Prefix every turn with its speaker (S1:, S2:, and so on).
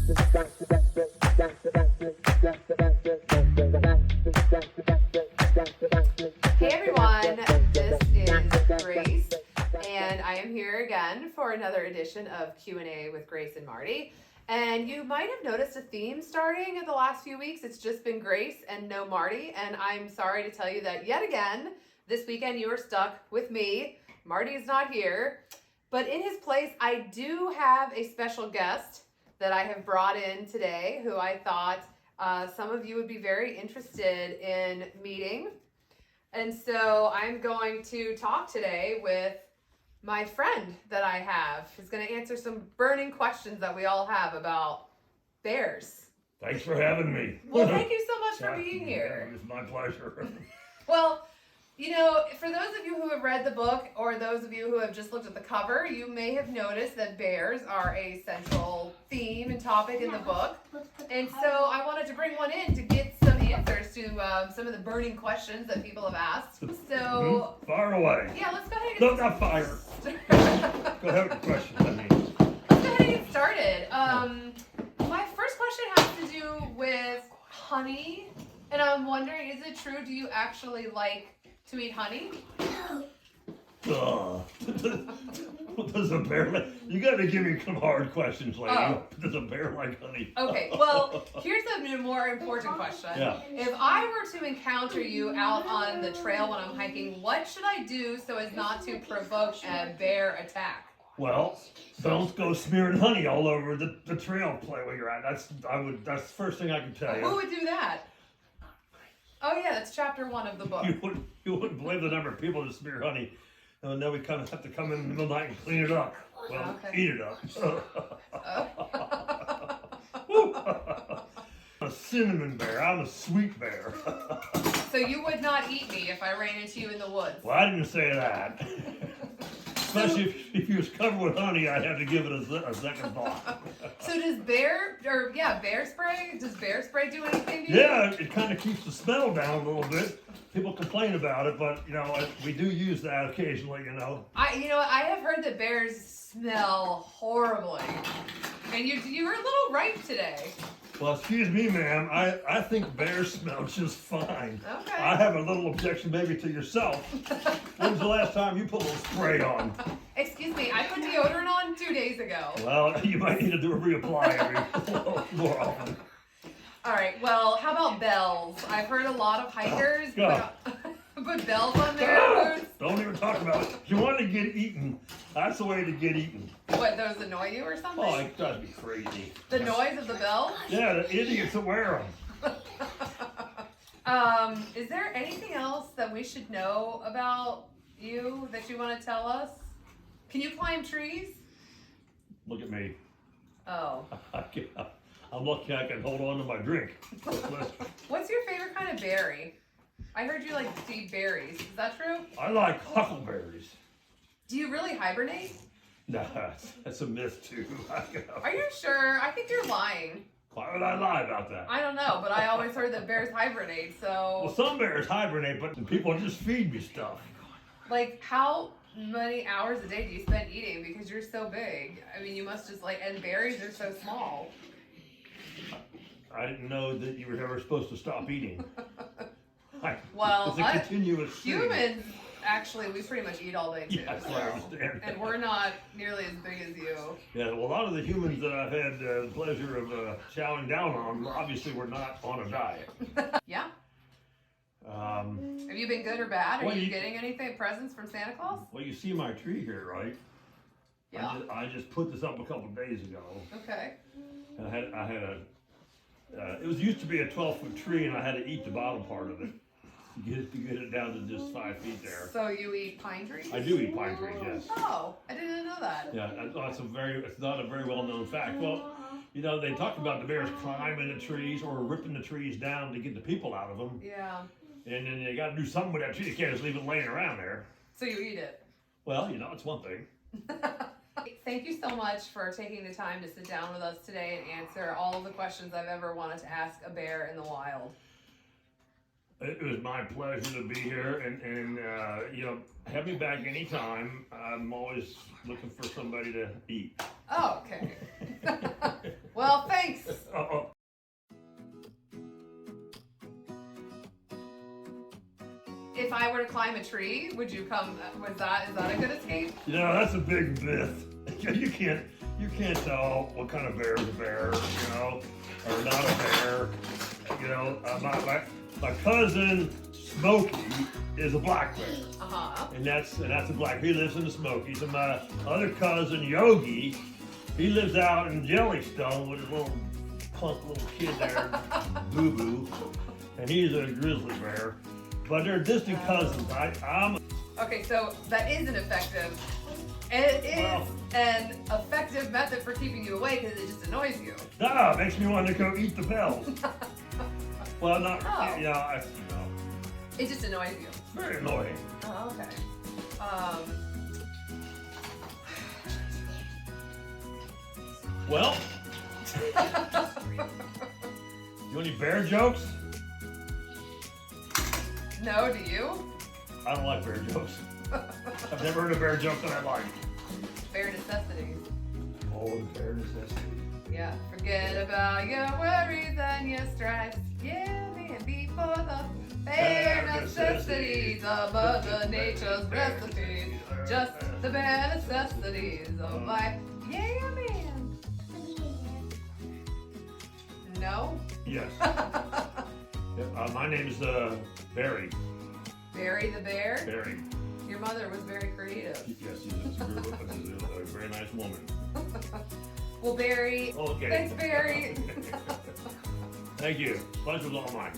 S1: Hey everyone, this is Grace, and I am here again for another edition of Q&A with Grace and Marty. And you might have noticed a theme starting in the last few weeks. It's just been Grace and no Marty, and I'm sorry to tell you that yet again, this weekend you are stuck with me. Marty is not here, but in his place, I do have a special guest that I have brought in today who I thought some of you would be very interested in meeting. And so I'm going to talk today with my friend that I have, who's going to answer some burning questions that we all have about bears.
S2: Thanks for having me.
S1: Well, thank you so much for being here.
S2: It's my pleasure.
S1: Well, you know, for those of you who have read the book or those of you who have just looked at the cover, you may have noticed that bears are a central theme and topic in the book. And so I wanted to bring one in to get some answers to some of the burning questions that people have asked. So
S2: fire away.
S1: Yeah, let's go ahead and
S2: get not fire. Go ahead with the questions, I mean.
S1: Let's go ahead and get started. My first question has to do with honey. And I'm wondering, is it true, do you actually like to eat honey?
S2: Does a bear like? You got to give me some hard questions, lady.
S1: Oh.
S2: Does a bear like honey?
S1: Okay, well, here's a more important question.
S2: Yeah.
S1: If I were to encounter you out on the trail when I'm hiking, what should I do so as not to provoke a bear attack?
S2: Well, don't go smearing honey all over the trail play where you're at. That's the first thing I can tell you.
S1: Who would do that? Oh yeah, that's chapter 1 of the book.
S2: You wouldn't believe the number of people that smear honey. And then we kind of have to come in the middle of the night and clean it up. Well, okay. Eat it up. I'm a cinnamon bear. I'm a sweet bear.
S1: So you would not eat me if I ran into you in the woods?
S2: Well, I didn't say that. Especially if you was covered with honey, I'd have to give it a second thought.
S1: So does bear spray? Does bear spray do anything to you?
S2: Yeah, it kind of keeps the smell down a little bit. People complain about it, but you know we do use that occasionally. You know.
S1: I have heard that bears smell horribly, and you were a little ripe today.
S2: Well, excuse me, ma'am. I think bears smell just fine.
S1: Okay.
S2: I have a little objection maybe to yourself. When's the last time you put a little spray on?
S1: Excuse me, I put deodorant on 2 days ago.
S2: Well, you might need to do a reapply every more often.
S1: All right, well, how about bells? I've heard a lot of hikers put bells on their boots.
S2: Don't even talk about it. If you want to get eaten, that's the way to get eaten.
S1: What, those annoy you or something?
S2: Oh, it drives me crazy.
S1: The noise of the bell?
S2: Yeah, the idiots that wear them.
S1: Is there anything else that we should know about you that you want to tell us? Can you climb trees?
S2: Look at me.
S1: Oh.
S2: I'm lucky I can hold on to my drink.
S1: What's your favorite kind of berry? I heard you like to eat berries. Is that true?
S2: I like huckleberries.
S1: Do you really hibernate?
S2: Nah, that's a myth too.
S1: Are you sure? I think you're lying.
S2: Why would I lie about that?
S1: I don't know, but I always heard that bears hibernate, so...
S2: Well, some bears hibernate, but people just feed me stuff.
S1: Like, how many hours a day do you spend eating? Because you're so big. I mean, you must just and berries are so small.
S2: I didn't know that you were ever supposed to stop eating.
S1: Well,
S2: it's a continuous
S1: humans, actually, we pretty much eat all day too.
S2: Yeah, that's what I understand.
S1: And we're not nearly as big as you.
S2: Yeah, well, a lot of the humans that I've had the pleasure of chowing down on, obviously were not on a diet.
S1: Yeah? Have you been good or bad? Are you getting anything, presents from Santa Claus?
S2: Well, you see my tree here, right?
S1: Yeah.
S2: I just put this up a couple of days ago.
S1: Okay.
S2: And I had it was used to be a 12-foot tree, and I had to eat the bottom part of it to get it down to just 5 feet there.
S1: So you eat pine trees?
S2: I do eat pine trees, yes.
S1: Oh, I didn't know that.
S2: Yeah, it's not a very well-known fact. Well, you know, they talk about the bears climbing the trees or ripping the trees down to get the people out of them.
S1: Yeah.
S2: And then they got to do something with that tree. You can't just leave it laying around there.
S1: So you eat it?
S2: Well, you know, it's one thing.
S1: Thank you so much for taking the time to sit down with us today and answer all of the questions I've ever wanted to ask a bear in the wild.
S2: It was my pleasure to be here, and you know, have me back anytime. I'm always looking for somebody to eat.
S1: Oh, okay. Well, thanks. climb a tree, would you come? Is that a good escape?
S2: You know, that's a big myth. You can't tell what kind of bear is a bear, you know, or not a bear. You know, my cousin Smokey is a black bear. And that's a black. He lives in the Smokies. And my other cousin Yogi, he lives out in Jellystone with his little punk little kid there, Boo Boo, and he's a grizzly bear. But they're distant cousins. I'm.
S1: Okay, so that is an effective. It is an effective method for keeping you awake because it just annoys you.
S2: No, it makes me want to go eat the bells. Well, not.
S1: Oh.
S2: Yeah,
S1: It just annoys you.
S2: very annoying.
S1: Oh, okay.
S2: Well, you want any bear jokes?
S1: No, do you?
S2: I don't like bear jokes. I've never heard a bear joke that I like.
S1: Bare necessities.
S2: Oh, the bear necessity.
S1: Yeah. Forget about your worries and your stress. Yeah, and before the bare necessities of Mother Nature's recipes. Just the bare necessities of life. Yeah, man. No?
S2: Yes. My name is Barry.
S1: Barry the bear?
S2: Barry.
S1: Your mother was very creative.
S2: Yes, she's a very nice woman.
S1: Well, Barry.
S2: Okay.
S1: Thanks, Barry.
S2: Thank you. Pleasure's all mine.